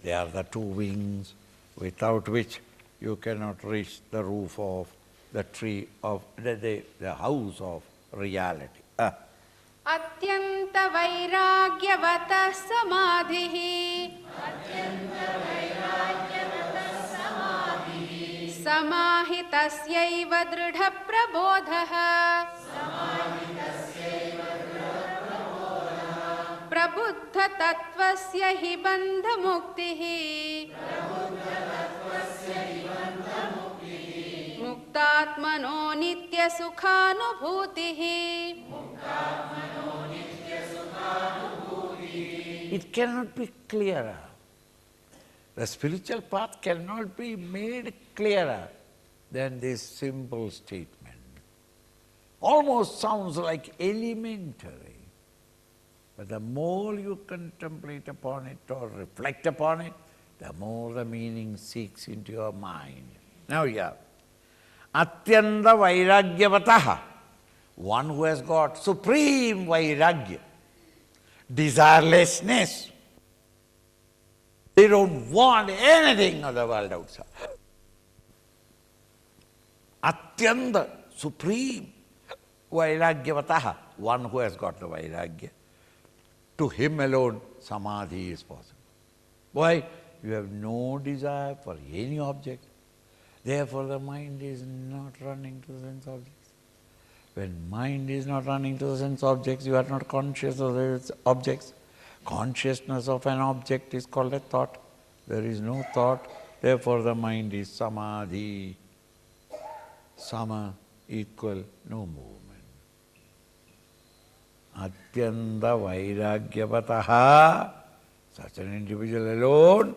[SPEAKER 1] they are the 2 wings without which you cannot reach the roof of the tree of the house of reality.
[SPEAKER 2] Atyanta vairagyavata samadhihi samahitasyaiva dridha prabodhaha prabuddha tattvasya hi bandha muktihi muktatmano nitya sukhanubhutihi.
[SPEAKER 1] It cannot be clearer. The spiritual path cannot be made clearer than this simple statement. Almost sounds like elementary, but the more you contemplate upon it or reflect upon it, the more the meaning seeks into your mind. Now here, Atyanta Vairagyavataha, one who has got supreme Vairagya, desirelessness. They don't want anything of the world outside. Atyanta, supreme Vairagyavataha, one who has got the Vairagya. To him alone, Samadhi is possible. Why? You have no desire for any object. Therefore, the mind is not running to the sense objects. When mind is not running to the sense objects, you are not conscious of the objects. Consciousness of an object is called a thought. There is no thought, therefore the mind is samadhi. Sama, equal, no movement. Atyanta vairagyavataha, such an individual alone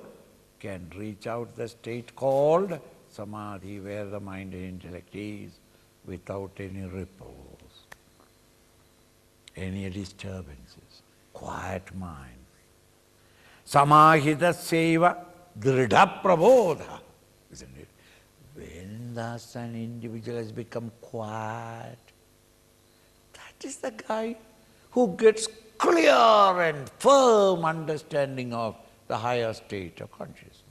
[SPEAKER 1] can reach out the state called samadhi, where the mind and intellect is, without any ripples, any disturbances, quiet mind. Samahita seva dridha prabodha, isn't it? When thus an individual has become quiet, that is the guy who gets clear and firm understanding of the higher state of consciousness.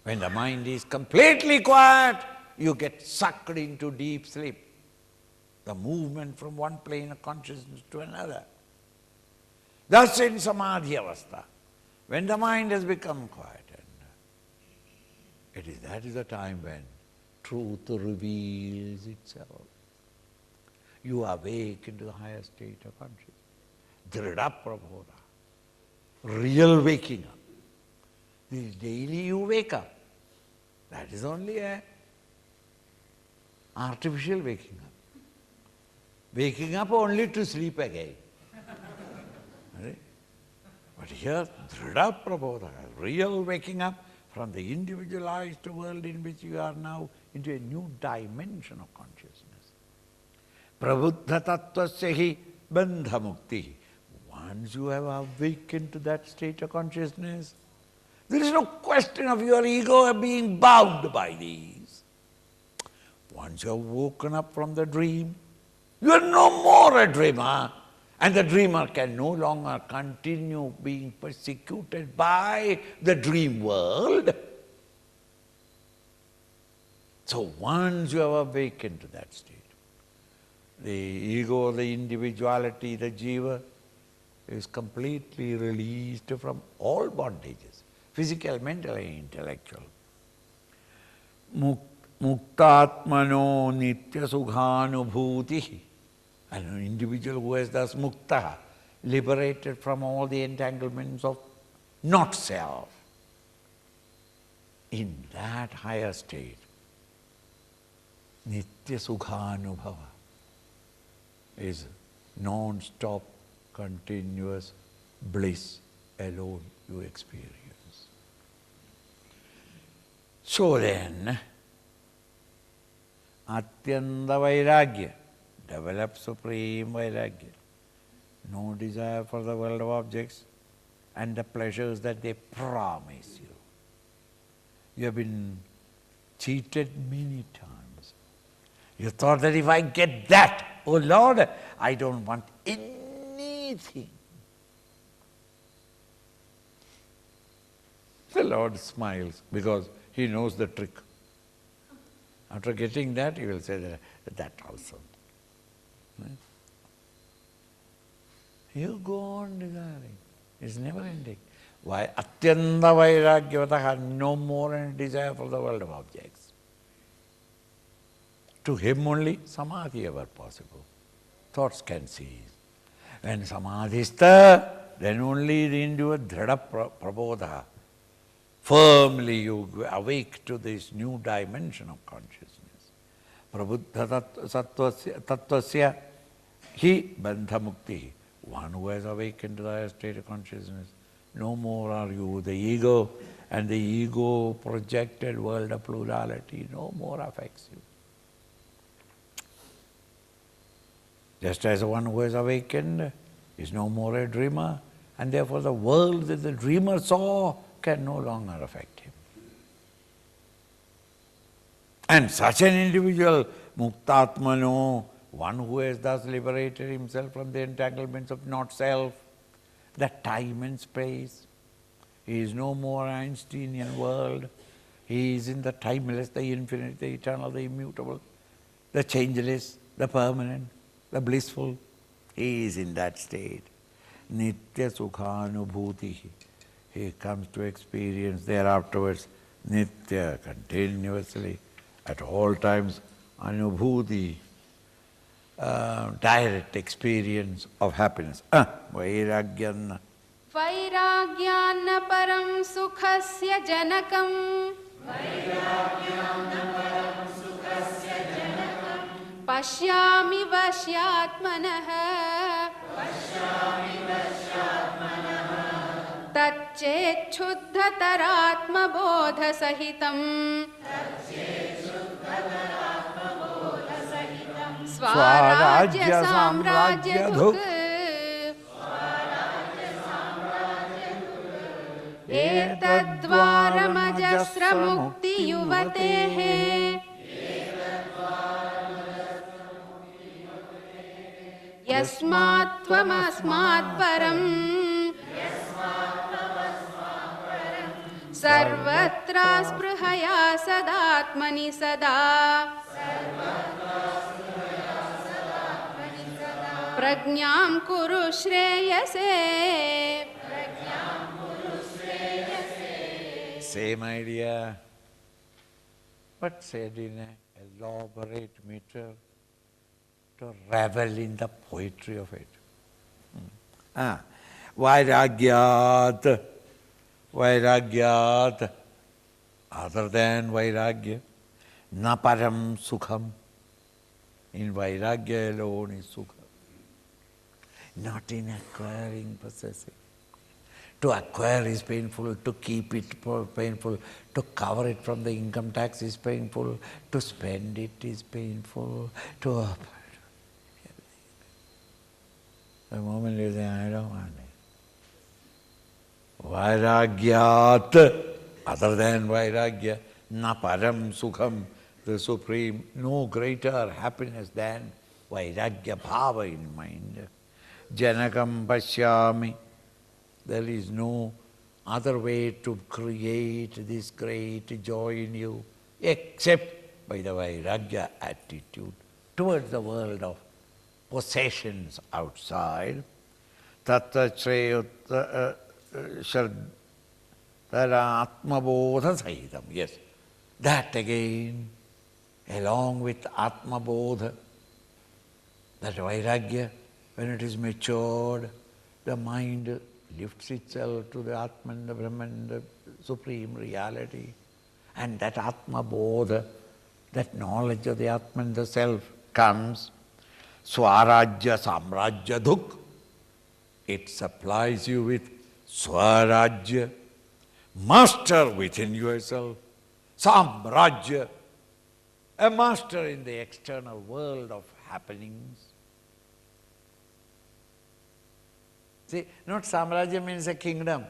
[SPEAKER 1] When the mind is completely quiet, you get sucked into deep sleep. The movement from one plane of consciousness to another. Thus in Samadhi Avastha, when the mind has become quiet, that is the time when truth reveals itself. You awake into the higher state of consciousness. Drida prabodha. Real waking up. This daily you wake up. That is only a artificial waking up. Waking up only to sleep again. Right? But here, Drida prabodha, real waking up from the individualized world in which you are now into a new dimension of consciousness. Prabuddha tattvasya hi bandha mukti. Once you have awakened to that state of consciousness, there is no question of your ego being bound by these. Once you have woken up from the dream, you are no more a dreamer, and the dreamer can no longer continue being persecuted by the dream world. So once you have awakened to that state, the ego, the individuality, the jiva is completely released from all bondages, physical, mental and intellectual. Muktatmano nitya sughanubhuti. An individual who has thus mukta, liberated from all the entanglements of not self. In that higher state, nitya sughanubhava is non-stop, continuous bliss alone you experience. So then, Atyanda Vairagya, develop supreme Vairagya, no desire for the world of objects and the pleasures that they promise you. You have been cheated many times. You thought that if I get that, oh Lord, I don't want anything. The Lord smiles because He knows the trick. After getting that, He will say that also. Right? You go on desiring. It's never ending. Why? Atyanda vairagyavataha, no more any desire for the world of objects. To him only samadhi ever possible. Thoughts can cease. When samadhi is there, then only the individual drida prabodha. Firmly you awake to this new dimension of consciousness. Prabuddha tattvasya hi bandha mukti. One who has awakened to the higher state of consciousness, no more are you the ego, and the ego projected world of plurality no more affects you. Just as one who has awakened is no more a dreamer, and therefore the world that the dreamer saw can no longer affect him. And such an individual, muktatmano, one who has thus liberated himself from the entanglements of not-self, the time and space. He is no more Einsteinian world. He is in the timeless, the infinite, the eternal, the immutable, the changeless, the permanent, the blissful. He is in that state. Nitya sukhanubhuti. He comes to experience there afterwards, nitya, continuously, at all times, anubhuti, direct experience of happiness. Vairagyan.
[SPEAKER 2] Vairagyanna param sukhasya janakam. Pashyami vashyatmanaha. Tacchechuddhataratma bodha sahitam. Swarajya samrajya dhuk. एतद्वारमजस्रमुक्तियुवतेः यस्मात् त्वमस्मात् परम् सर्वत्र स्पृहया सदात्मनि सदा प्रज्ञां कुरु श्रेयसे.
[SPEAKER 1] Same idea, but said in an elaborate meter to revel in the poetry of it. Vairagyat, vairagyat, other than vairagya, na param sukham. In vairagya alone is sukha. Not in acquiring, possessing. To acquire is painful, to keep it painful, to cover it from the income tax is painful, to spend it is painful, to... The moment you say, I don't want it. Vairagyat, other than vairagya, na param sukham, the supreme, no greater happiness than vairagya bhava in mind. Janakam pashyami, there is no other way to create this great joy in you except by the vairagya attitude towards the world of possessions outside. Tatta shreyutta shraddhara atmabodha sahitam. Yes, that again, along with atmabodha, that vairagya, when it is matured, the mind lifts itself to the Atman, the Brahman, the supreme reality. And that Atma Bodha, that knowledge of the Atman, the self, comes. Swarajya Samrajya Duk. It supplies you with Swarajya, master within yourself. Samrajya, a master in the external world of happenings. See, not Samrajya means a kingdom.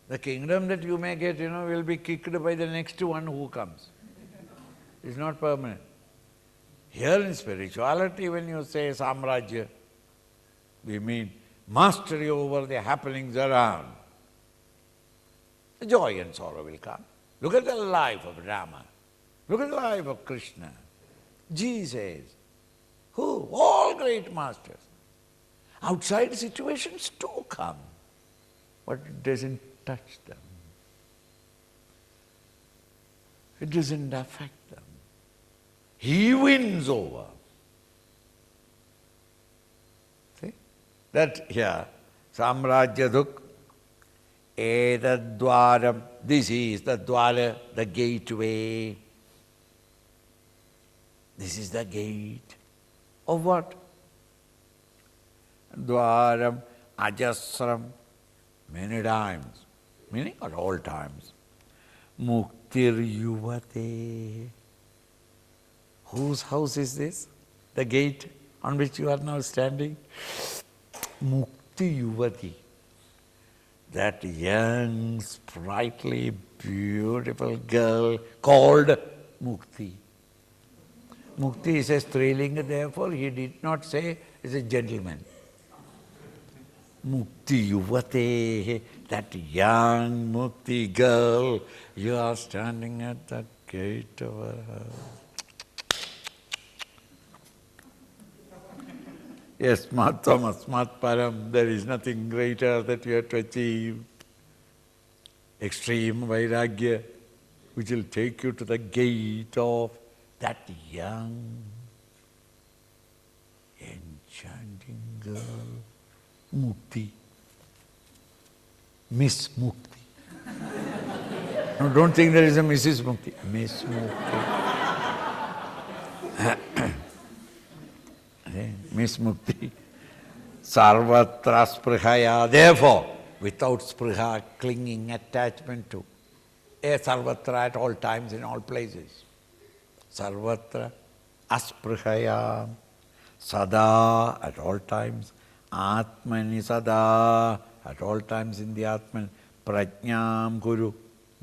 [SPEAKER 1] The kingdom that you may get, will be kicked by the next one who comes. It's not permanent. Here in spirituality, when you say Samrajya, we mean mastery over the happenings around. The joy and sorrow will come. Look at the life of Rama. Look at the life of Krishna. Jesus. Who? All great masters. Outside situations too come, but it doesn't touch them. It doesn't affect them. He wins over. See? That here, Samrajya Duk, Edadwaram, this is the dwara, the gateway. This is the gate of what? Dwaram, ajasram, many times, meaning at all times. Muktir yuvate. Whose house is this? The gate on which you are now standing? Mukti yuvati. That young, sprightly, beautiful girl called Mukti. Mukti is a strilinga, therefore he did not say is a gentleman. Mukti yuvate, that young Mukti girl, you are standing at the gate of her house. Yes, Matvam Asmat Param, there is nothing greater that you have to achieve. Extreme Vairagya, which will take you to the gate of that young, enchanting girl. Mukti. Miss Mukti. No, don't think there is a Mrs. Mukti. Miss Mukti. Miss Mukti. Sarvatra sprihaya. Therefore, without spriha, clinging, attachment to. Sarvatra at all times, in all places. Sarvatra asprihaya. Sada at all times. Atmani sada, at all times in the Atman, Prajnam Kuru.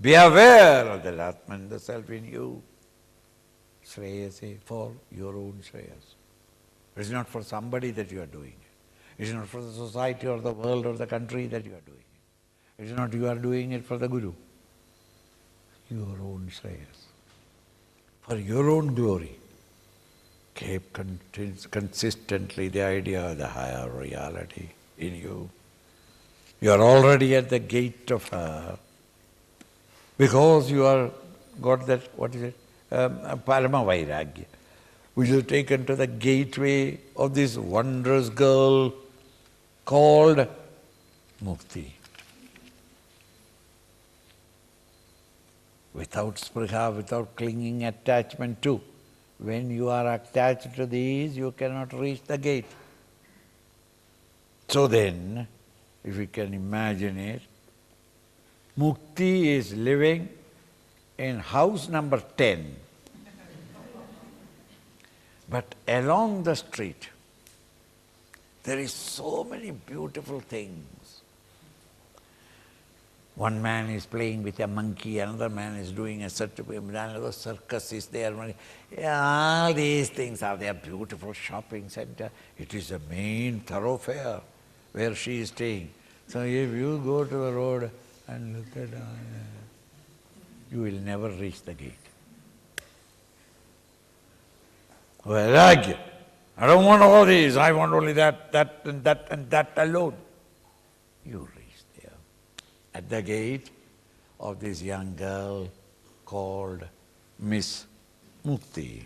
[SPEAKER 1] Be aware of the Atman, the self in you. Shreyase, for your own Shreyas. It is not for somebody that you are doing it. It is not for the society or the world or the country that you are doing it. It is not you are doing it for the Guru. Your own Shreyas. For your own glory. Keep consistently the idea of the higher reality in you. You are already at the gate of her. Because you are got that, what is it? Parama Vairagya, which is taken to the gateway of this wondrous girl called Mukti. Without spriha, without clinging attachment to. When you are attached to these, you cannot reach the gate. So then, if we can imagine it, Mukti is living in house number 10. But along the street, there is so many beautiful things. One man is playing with a monkey, another man is doing a another circus is there. All these things are there, beautiful shopping center. It is the main thoroughfare where she is staying. So if you go to the road and look at you will never reach the gate. Vairagya. I don't want all these, I want only that, and that alone. You reach there. At the gate of this young girl called Miss Mukti.